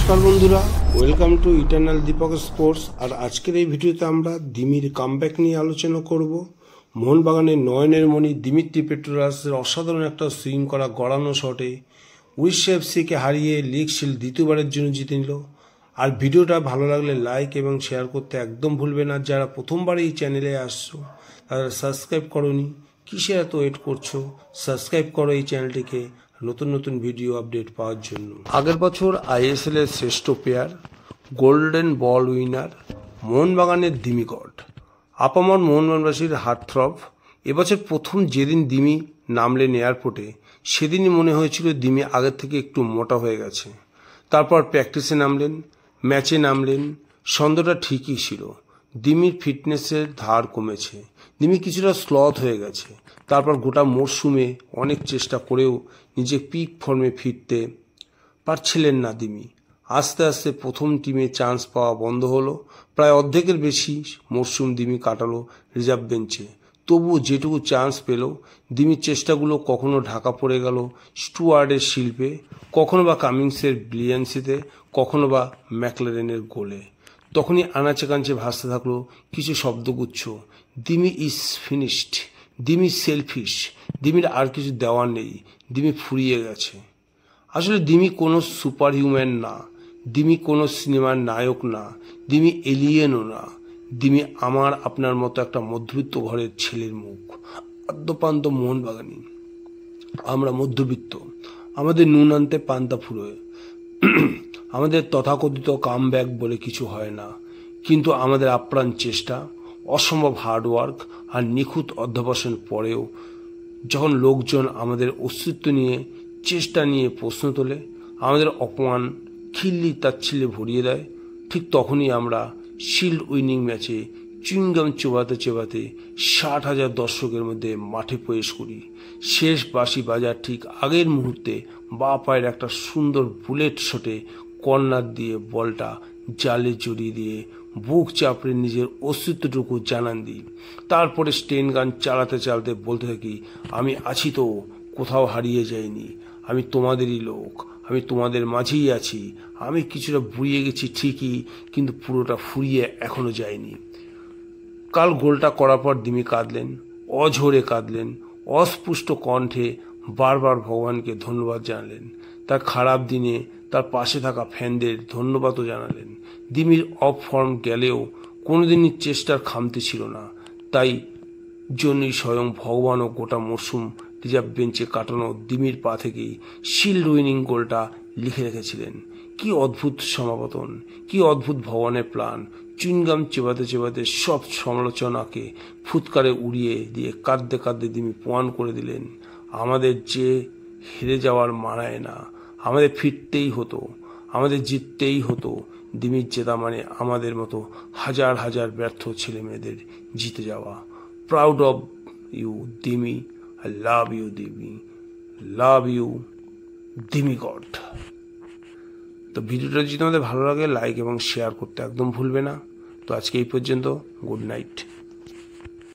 নমস্কার বন্ধুরা, welcome to eternal Deepak sports. আর আজকের এই ভিডিওতে আমরা দিমির কামব্যাক নিয়ে আলোচনা করব। মোহনবাগানের নয়নের মণি দিমিত্রি পেট্রোরাসের অসাধারণ একটা সুইং করা গড়ানো শটে উড়িষ্যা এফসিকে হারিয়ে লিগ শিল্ড দ্বিতীয়বারের জন্য জিতে নিল। আর ভিডিওটা ভালো লাগলে লাইক এবং শেয়ার করতে একদম ভুলবে না। যারা প্রথমবার এই চ্যানেলে আসছো তারা সাবস্ক্রাইব করোনি, কিসে এত ওয়েট করছো? সাবস্ক্রাইব করো এই চ্যানেলটিকে নতুন নতুন ভিডিও আপডেট পাওয়ার জন্য। আগের বছর আইএসএল এর শ্রেষ্ঠ প্লেয়ার, গোল্ডেন বল উইনার মোহনবাগানের দিমি গড, আপামর মোহনবাগানবাসীর হার্টথ্রব। এবছর প্রথম যেদিন দিমি নামলেন এয়ারপোর্টে, সেদিনই মনে হয়েছিল দিমি আগের থেকে একটু মোটা হয়ে গেছে। তারপর প্র্যাকটিসে নামলেন, ম্যাচে নামলেন, ছন্দটা ঠিকই ছিল। দিমির ফিটনেসের ধার কমেছে, দিমি কিছুটা স্লথ হয়ে গেছে। তারপর গোটা মরশুমে অনেক চেষ্টা করেও নিজে পিক ফর্মে ফিরতে পারছিলেন না দিমি। আস্তে আস্তে প্রথম টিমে চান্স পাওয়া বন্ধ হলো। প্রায় অর্ধেকের বেশি মরশুম দিমি কাটালো রিজার্ভ বেঞ্চে। তবুও যেটুকু চান্স পেল, দিমির চেষ্টাগুলো কখনো ঢাকা পড়ে গেল স্টুয়ার্ডের শিল্পে, কখনো বা কামিংসের ব্রিলিয়ান্সিতে, কখনো বা ম্যাকলারেনের গোলে। তখনই আনাচে কাঞ্চে ভাসতে থাকলো কিছু শব্দগুচ্ছ, Dimi is finished, Dimi selfish, দিমির আর কিছু দেওয়ার নেই, দিমি ফুরিয়ে গেছে। আসলে দিমি কোনো সুপার হিউম্যান না, দিমি কোনো সিনেমার নায়ক না, দিমি এলিয়েনও না। দিমি আমার আপনার মতো একটা মধ্যবিত্ত ঘরের ছেলের মুখ। আদ্যপান্ত মোহনবাগানী, আমরা মধ্যবিত্ত, আমাদের নুন আনতে পান্তা ফুরোয়। আমাদের তথাকথিত কামব্যাক বলে কিছু হয় না, কিন্তু আমাদের আপ্রাণ চেষ্টা, অসম্ভব হার্ডওয়ার্ক আর নিখুঁত অধ্যবসান পরেও যখন লোকজন আমাদের অস্তিত্ব নিয়ে, চেষ্টা নিয়ে প্রশ্ন তোলে, আমাদের অপমান খিল্লি তাচ্ছিল্যে ভরিয়ে দেয়, ঠিক তখনই আমরা শিল্ড উইনিং ম্যাচে চুইংগাম চোবাতে চোবাতে 60,000 দর্শকের মধ্যে মাঠে প্রবেশ করি। শেষ বাঁশি বাজার ঠিক আগের মুহূর্তে বাঁ পায়ের একটা সুন্দর বুলেট শটে কর্নার দিয়ে বলটা জালে জড়িয়ে দিয়ে বুক চাপড়ে নিজের অস্তিত্বটুকু জানান দিই। তারপরে স্টেন গান চালাতে চালাতে বলতে থাকি, আমি আছি তো, কোথাও হারিয়ে যাইনি, আমি তোমাদেরই লোক, আমি তোমাদের মাঝেই আছি। আমি কিছুটা বুড়িয়ে গেছি ঠিকই, কিন্তু পুরোটা ফুরিয়ে এখনো যায়নি। কাল গোলটা করার পর দিমি কাঁদলেন, অঝরে কাঁদলেন, অস্পুষ্ট কণ্ঠে বারবার ভগবানকে ধন্যবাদ জানালেন। তার খারাপ দিনে তার পাশে থাকা ফ্যানদের ধন্যবাদও জানালেন। দিমির অফ ফর্ম গেলেও কোনোদিনই চেষ্টার খামতি ছিল না, তাই জন্যই স্বয়ং ভগবানও গোটা মরশুম রিজার্ভ বেঞ্চে কাটানো দিমির পা থেকেই শিল্ড উইনিং গোলটা লিখে রেখেছিলেন। কি অদ্ভুত সমাপতন, কি অদ্ভুত ভগবানের প্ল্যান। চুইংগাম চেবাতে চেবাতে সব সমালোচনাকে ফুৎকারে উড়িয়ে দিয়ে কাঁদতে কাঁদতে দিমি প্রমাণ করে দিলেন, আমাদের যে হেরে যাওয়ার মানায় না, আমাদের ফিরতেই হতো, আমাদের জিততেই হতো। দিমির জেতা মানে আমাদের মতো হাজার হাজার ব্যর্থ ছেলে মেয়েদের জিতে যাওয়া। Proud of you Dimi, I love you Dimi, love you Dimi God. তো ভিডিওটা যদি তোমাদের ভালো লাগে লাইক এবং শেয়ার করতে একদম ভুলবে না। তো আজকে এই পর্যন্ত, গুড নাইট।